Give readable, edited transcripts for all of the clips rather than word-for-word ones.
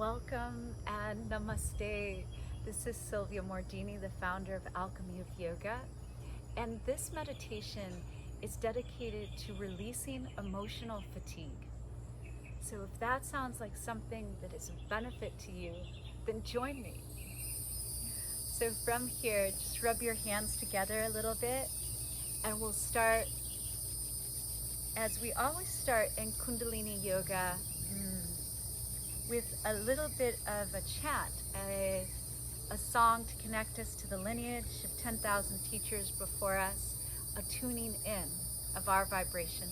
Welcome and namaste. This is Sylvia Mordini, the founder of Alchemy of Yoga. And this meditation is dedicated to releasing emotional fatigue. So if that sounds like something that is of benefit to you, then join me. So from here, just rub your hands together a little bit, and we'll start as we always start in Kundalini Yoga. With a little bit of a chant, a song to connect us to the lineage of 10,000 teachers before us, a tuning in of our vibration.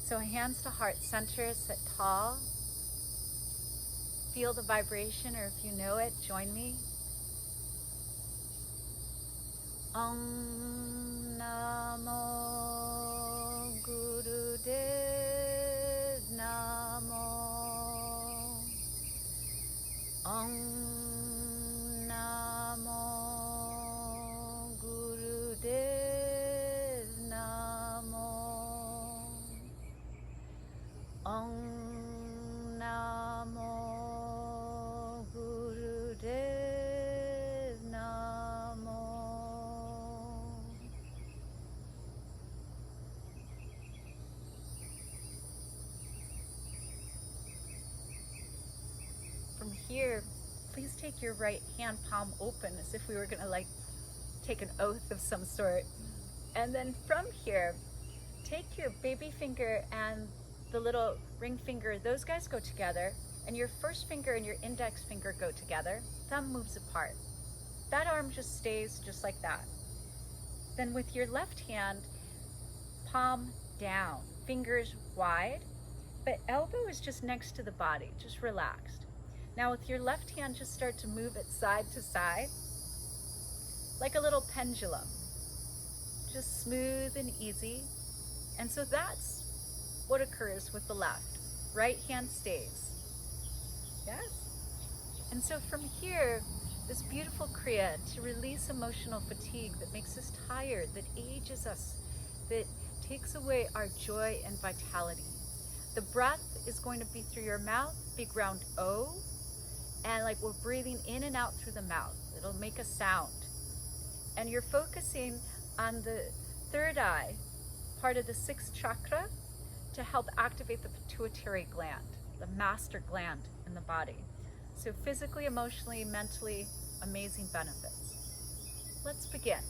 So hands to heart center, sit tall. Feel the vibration, or if you know it, join me. Om Namo Gurudev Namo. Om Namo Gurudev Namo. Om Namo Gurudev Namo. From here, please take your right hand palm open as if we were going to take an oath of some sort. And then from here, take your baby finger and the little ring finger, those guys go together, and your first finger and your index finger go together. Thumb moves apart. That arm just stays just like that. Then with your left hand, palm down, fingers wide, but elbow is just next to the body, just relaxed. Now with your left hand, just start to move it side to side, like a little pendulum, just smooth and easy. And so that's what occurs with the left. Right hand stays. Yes? And so from here, this beautiful Kriya to release emotional fatigue that makes us tired, that ages us, that takes away our joy and vitality. The breath is going to be through your mouth, big round O, and like we're breathing in and out through the mouth. It'll make a sound. And you're focusing on the third eye, part of the sixth chakra, to help activate the pituitary gland, the master gland in the body. So physically, emotionally, mentally, amazing benefits. Let's begin.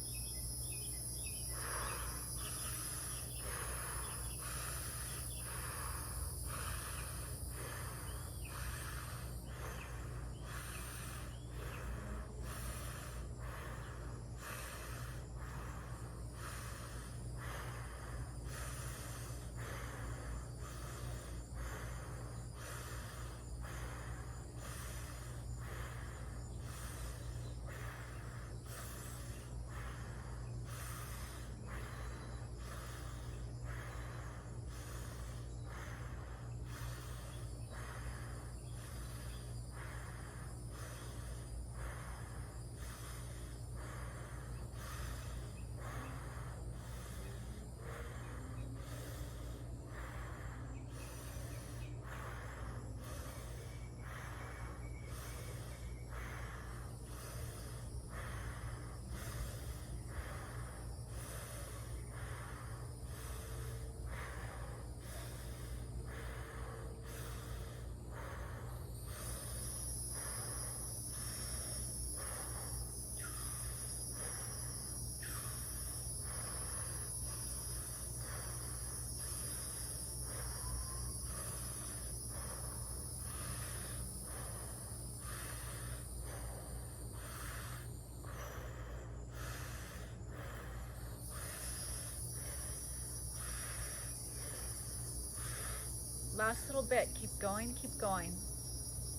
Last little bit, keep going, keep going.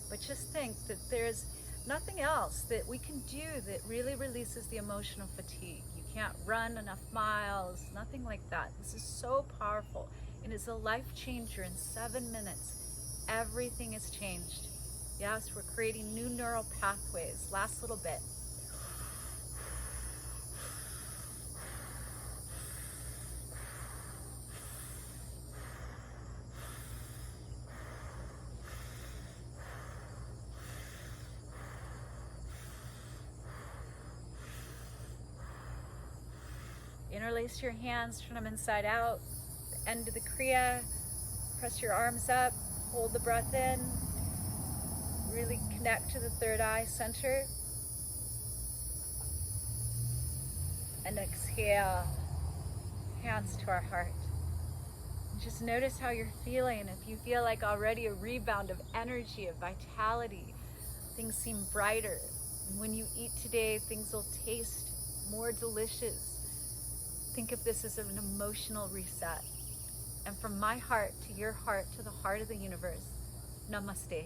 But just think that there's nothing else that we can do that really releases the emotional fatigue. You can't run enough miles, nothing like that. This is so powerful. It is a life changer in 7 minutes. Everything is changed. Yes, we're creating new neural pathways. Last little bit. Interlace your hands, turn them inside out. End of the Kriya. Press your arms up. Hold the breath in. Really connect to the third eye center. And exhale. Hands to our heart. And just notice how you're feeling. If you feel like already a rebound of energy, of vitality, things seem brighter. And when you eat today, things will taste more delicious. Think of this as an emotional reset. And from my heart to your heart to the heart of the universe, namaste.